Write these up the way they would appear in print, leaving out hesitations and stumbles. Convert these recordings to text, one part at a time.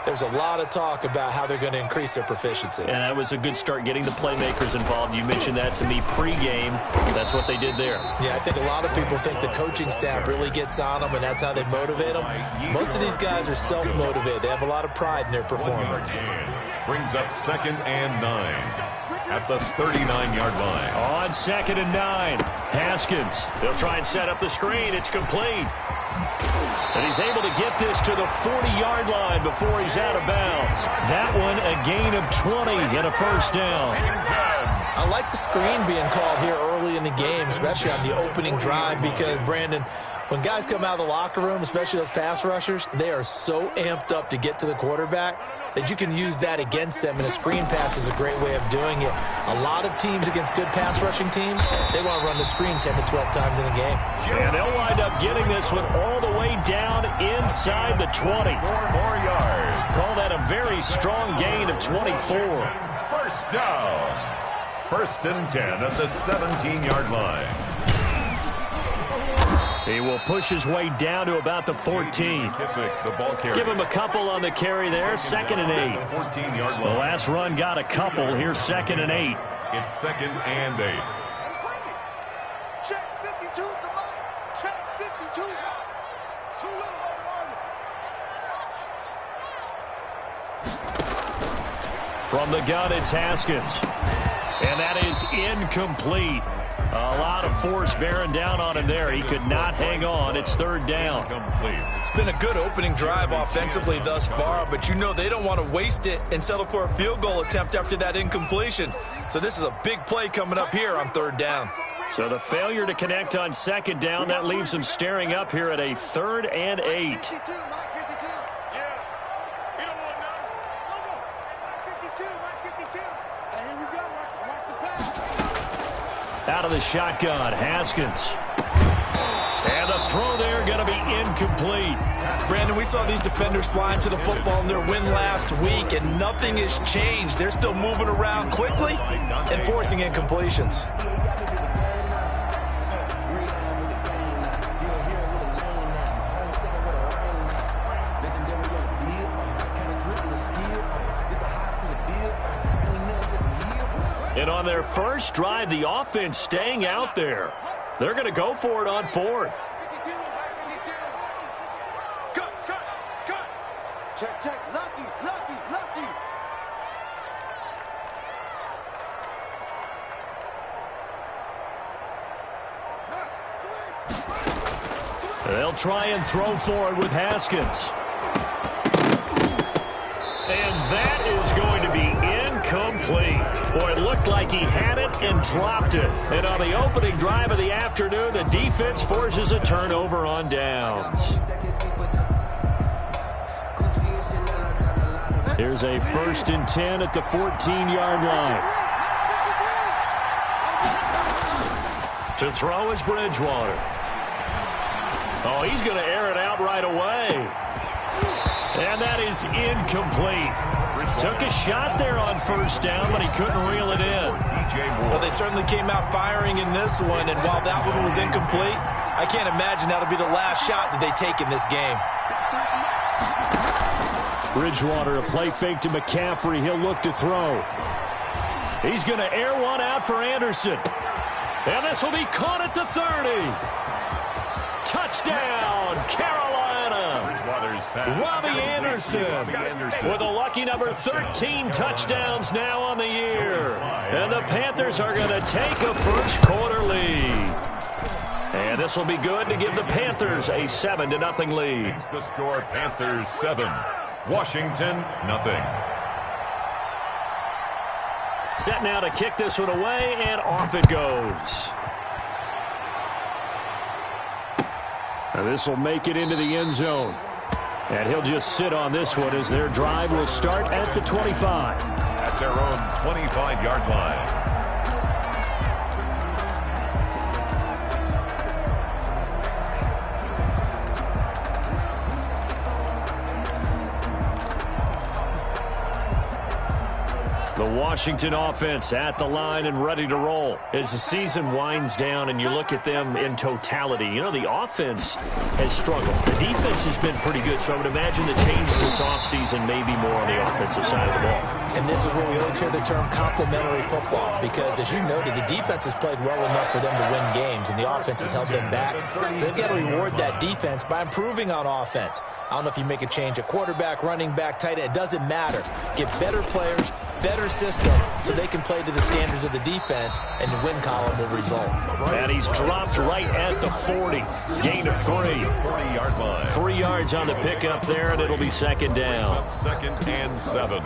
There's a lot of talk about how they're going to increase their proficiency. And that was a good start getting the playmakers involved. You mentioned that to me pregame. That's what they did there. Yeah, I think a lot of people think the coaching staff really gets on them, and that's how they motivate them. Most of these guys are self-motivated. They have a lot of pride in their performance. Brings up 2nd and 9 at the 39-yard line. On 2nd and 9, Haskins. They'll try and set up the screen. It's complete. And he's able to get this to the 40-yard line before he's out of bounds. That one, a gain of 20 and a first down. I like the screen being called here early in the game, especially on the opening drive, because, Brandon, when guys come out of the locker room, especially those pass rushers, they are so amped up to get to the quarterback that you can use that against them, and a screen pass is a great way of doing it. A lot of teams against good pass rushing teams, they want to run the screen 10 to 12 times in a game. And they'll wind up getting this one all the way down inside the 20. 4 more yards. Call that a very strong gain of 24. First down. 1st and 10 at the 17-yard line. He will push his way down to about the 14. Give him a couple on the carry there. 2nd and 8. 14-yard line. The last run got a couple. Here's 2nd and 8. It's 2nd and 8. Check 52 the line. Check 52. From the gun, it's Haskins. And that is incomplete. A lot of force bearing down on him there. He could not hang on. It's 3rd down. It's been a good opening drive offensively thus far, but you know they don't want to waste it and settle for a field goal attempt after that incompletion. So this is a big play coming up here on 3rd down. So the failure to connect on 2nd down, that leaves him staring up here at a 3rd and 8. Out of the shotgun, Haskins. And the throw there going to be incomplete. Brandon, we saw these defenders flying to the football in their win last week, and nothing has changed. They're still moving around quickly and forcing incompletions. And on their first drive, the offense staying out there. They're going to go for it on 4th. Cut. Check. Lucky. They'll try and throw for it with Haskins. And that is going to be incomplete. Boy, it looked like he had it and dropped it. And on the opening drive of the afternoon, the defense forces a turnover on downs. Here's a 1st and 10 at the 14-yard line. To throw is Bridgewater. Oh, he's going to air it out right away. And that is incomplete. Took a shot there on 1st down, but he couldn't reel it in. Well, they certainly came out firing in this one, and while that one was incomplete, I can't imagine that'll be the last shot that they take in this game. Bridgewater, a play fake to McCaffrey. He'll look to throw. He's going to air one out for Anderson. And this will be caught at the 30. Touchdown, Carolina. Robbie Anderson with a lucky number 13 touchdowns now on the year. And the Panthers are going to take a first-quarter lead. And this will be good to give the Panthers a 7-0 lead. The score, Panthers 7, Washington 0. Set now to kick this one away, and off it goes. And this will make it into the end zone. And he'll just sit on this one as their drive will start at the 25. At their own 25-yard line. The Washington offense at the line and ready to roll. As the season winds down and you look at them in totality, you know, the offense has struggled. The defense has been pretty good, so I would imagine the changes this offseason may be more on the offensive side of the ball. And this is where we always hear the term complementary football, because as you noted, the defense has played well enough for them to win games, and the offense has held them back. So they've got to reward that defense by improving on offense. I don't know if you make a change at quarterback, running back, tight end. It doesn't matter. Get better players, better system, so they can play to the standards of the defense, and the win column will result. And he's dropped right at the 40. Gain of 3. 40-yard line. 3 yards on the pickup there, and it'll be second down. Second and 7.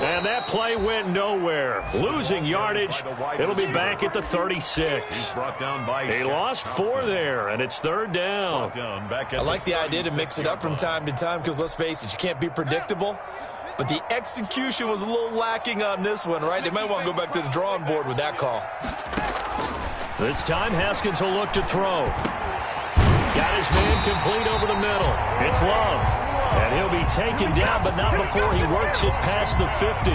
And that play went nowhere. Losing yardage. It'll be back at the 36. He lost 4 there, and it's third down. I like the idea to mix it up from time to time because, let's face it, you can't be predictable. But the execution was a little lacking on this one, right? They might want to go back to the drawing board with that call. This time, Haskins will look to throw. Got his man complete over the middle. It's Love. And he'll be taken down, but not before he works it past the 50.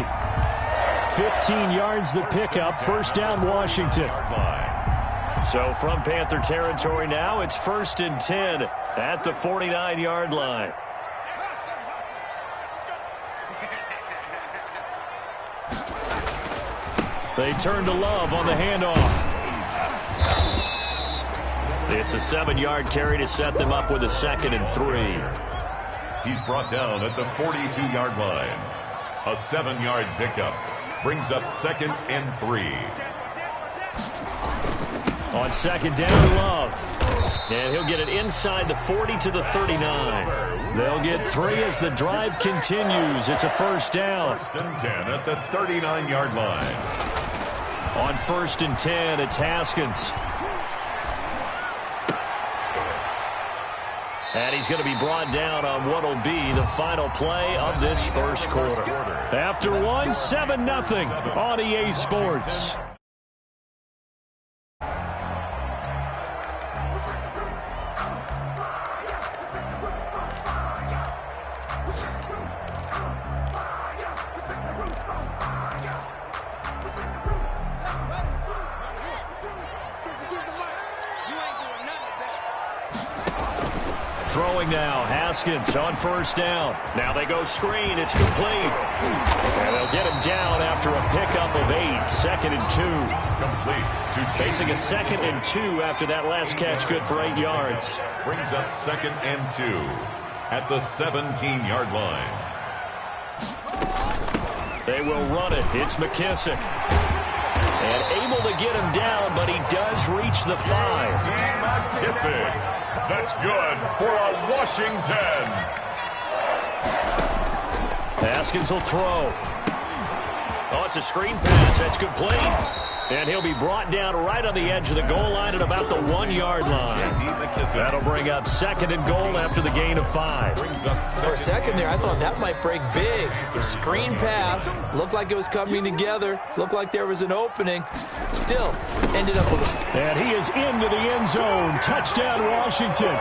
15 yards the pickup. First down, Washington. So from Panther territory now, it's 1st and 10 at the 49-yard line. They turn to Love on the handoff. It's a 7-yard carry to set them up with a 2nd and 3. He's brought down at the 42-yard line. A 7-yard pickup brings up 2nd and 3. On 2nd down, Love. And he'll get it inside the 40 to the 39. They'll get 3 as the drive continues. It's a first down. 1st and 10 at the 39-yard line. On 1st and 10, it's Haskins. And he's going to be brought down on what will be the final play of this first quarter. After 1, 7-0 on EA Sports. Throwing now, Haskins on 1st down. Now they go screen, it's complete. And they'll get him down after a pickup of 8, 2nd and 2. Complete. Facing a 2nd and 2 after that last catch, good for 8 yards. Brings up 2nd and 2 at the 17-yard line. They will run it. It's McKissick. And able to get him down, but he does reach the 5. McKissick. That's good for a Washington. Haskins will throw. Oh, it's a screen pass. That's complete. And he'll be brought down right on the edge of the goal line at about the 1-yard line. That'll bring up 2nd and goal after the gain of 5. For a second there, I thought that might break big. Screen pass. Looked like it was coming together. Looked like there was an opening. Still, ended up with a... And he is into the end zone. Touchdown, Washington.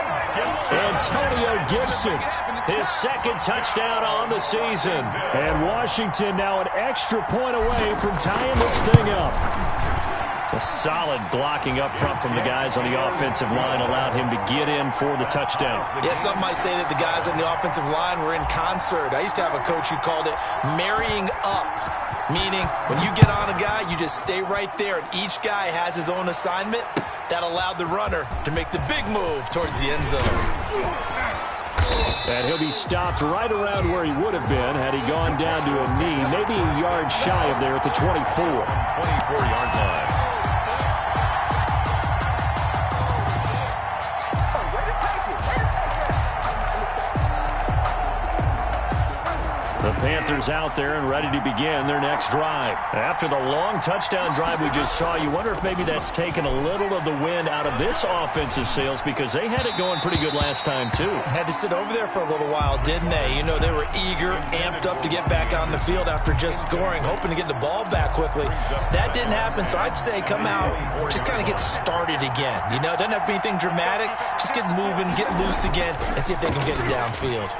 Antonio Gibson. His 2nd touchdown on the season. And Washington now an extra point away from tying this thing up. A solid blocking up front from the guys on the offensive line allowed him to get in for the touchdown. Yeah, some might say that the guys on the offensive line were in concert. I used to have a coach who called it marrying up, meaning when you get on a guy, you just stay right there, and each guy has his own assignment. That allowed the runner to make the big move towards the end zone. And he'll be stopped right around where he would have been had he gone down to a knee, maybe a yard shy of there at the 24. 24-yard line. The Panthers out there and ready to begin their next drive. After the long touchdown drive we just saw, you wonder if maybe that's taken a little of the wind out of this offensive sails, because they had it going pretty good last time too. Had to sit over there for a little while, didn't they? You know, they were eager, amped up to get back on the field after just scoring, hoping to get the ball back quickly. That didn't happen, so I'd say come out, just kind of get started again. You know, it doesn't have to be anything dramatic. Just get moving, get loose again, and see if they can get it downfield.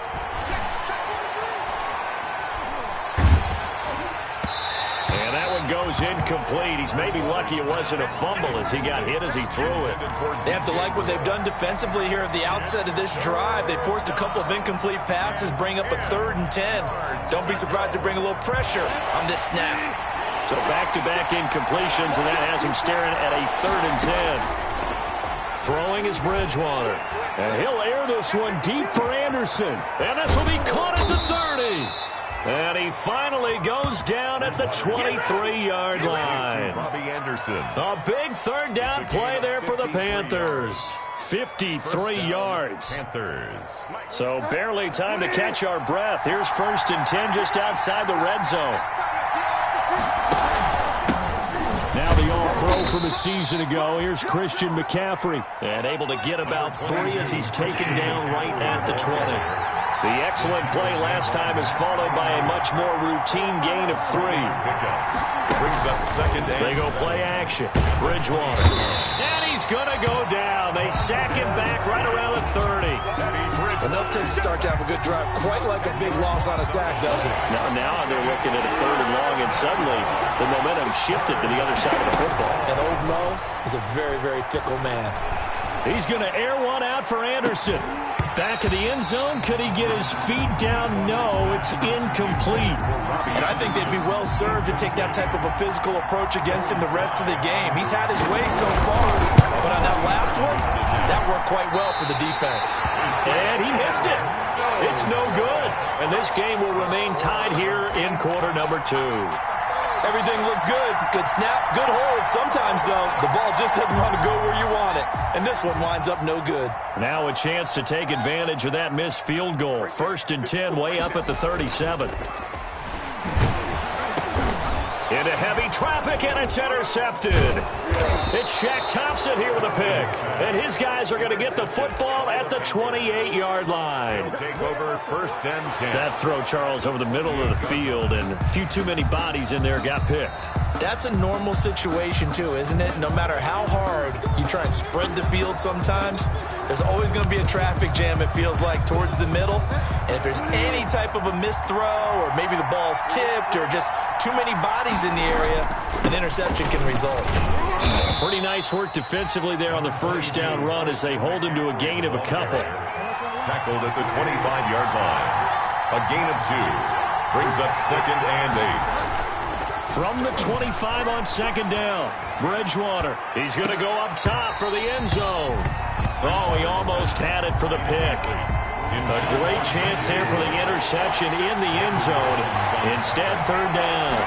Goes incomplete. He's maybe lucky it wasn't a fumble as he got hit as he threw it. They have to like what they've done defensively here at the outset of this drive. They forced a couple of incomplete passes, bring up a 3rd and 10. Don't be surprised to bring a little pressure on this snap. So back-to-back incompletions, and that has him staring at a 3rd and 10. Throwing is Bridgewater. And he'll air this one deep for Anderson. And this will be caught at the 30. And he finally goes down at the 23-yard line. A big 3rd down play there for the Panthers. 53 yards. So barely time to catch our breath. Here's 1st and 10 just outside the red zone. Now the all-pro from a season ago. Here's Christian McCaffrey. And able to get about 3 as he's taken down right at the 20. The excellent play last time is followed by a much more routine gain of 3. Brings up 2nd and they go play action. Bridgewater. And he's going to go down. They sack him back right around the 30. Enough to start to have a good drive. Quite like a big loss on a sack, does it? Now they're looking at a 3rd and long, and suddenly the momentum shifted to the other side of the football. And old Mo is a very, very fickle man. He's going to air one out for Anderson. Back of the end zone. Could he get his feet down? No, it's incomplete. And I think they'd be well served to take that type of a physical approach against him the rest of the game. He's had his way so far. But on that last one, that worked quite well for the defense. And he missed it. It's no good. And this game will remain tied here in quarter number 2. Everything looked good. Good snap, good hold. Sometimes, though, the ball just doesn't want to go where you want it. And this one winds up no good. Now a chance to take advantage of that missed field goal. 1st and 10 way up at the 37. Into heavy traffic, and it's intercepted. It's Shaq Thompson here with a pick. And his guys are going to get the football at the 28-yard line. Take over 1st and 10. That throw, Charles, over the middle of the field, and a few too many bodies in there got picked. That's a normal situation, too, isn't it? No matter how hard you try and spread the field sometimes, there's always going to be a traffic jam, it feels like, towards the middle. And if there's any type of a missed throw, or maybe the ball's tipped, or just too many bodies in the area, an interception can result. Pretty nice work defensively there on the 1st down run as they hold him to a gain of a couple. Tackled at the 25-yard line. A gain of 2. Brings up 2nd and 8. From the 25 on 2nd down, Bridgewater. He's going to go up top for the end zone. Oh, he almost had it for the pick. A great chance there for the interception in the end zone. Instead, 3rd down.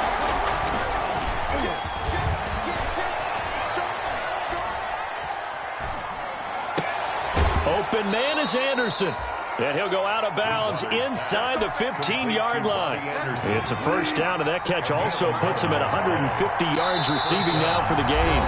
Open man is Anderson. And he'll go out of bounds inside the 15-yard line. It's a 1st down, and that catch also puts him at 150 yards receiving now for the game.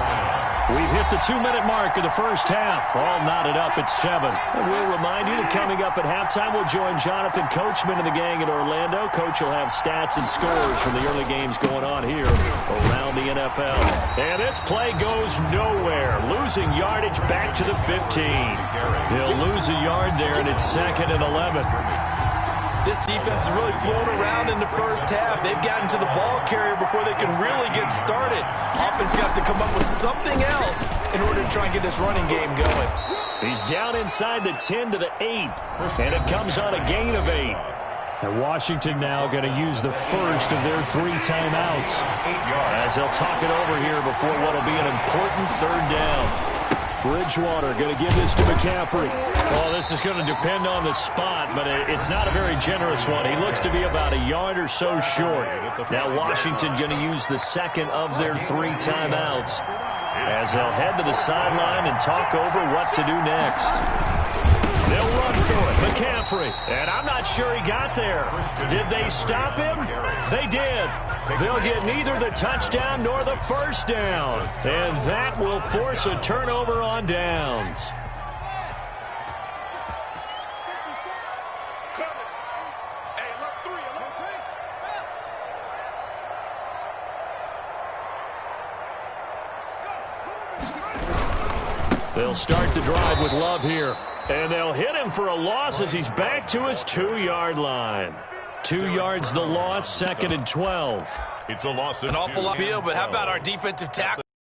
We've hit the 2-minute mark of the 1st half. All knotted up at 7. And we'll remind you that coming up at halftime, we'll join Jonathan Coachman and the gang in Orlando. Coach will have stats and scores from the early games going on here around the NFL. And this play goes nowhere. Losing yardage back to the 15. He'll lose a yard there, and it's 2nd and 11. This defense has really flown around in the 1st half. They've gotten to the ball carrier before they can really get started. Offense got to come up with something else in order to try and get this running game going. He's down inside the 10 to the 8, and it comes on a gain of 8. And Washington now going to use the 1st of their 3 timeouts as they'll talk it over here before what will be an important 3rd down. Bridgewater going to give this to McCaffrey. Well, this is going to depend on the spot, but it's not a very generous one. He looks to be about a yard or so short. Now Washington going to use the 2nd of their 3 timeouts as they'll head to the sideline and talk over what to do next. They'll run for it. McCaffrey. And I'm not sure he got there. Did they stop him? They did. They'll get neither the touchdown nor the first down. And that will force a turnover on downs. They'll start the drive with Love here. And they'll hit him for a loss as he's back to his 2-yard line. 2 yards the loss, 2nd and 12. It's a loss of an awful lot of field, but how about our defensive tackle?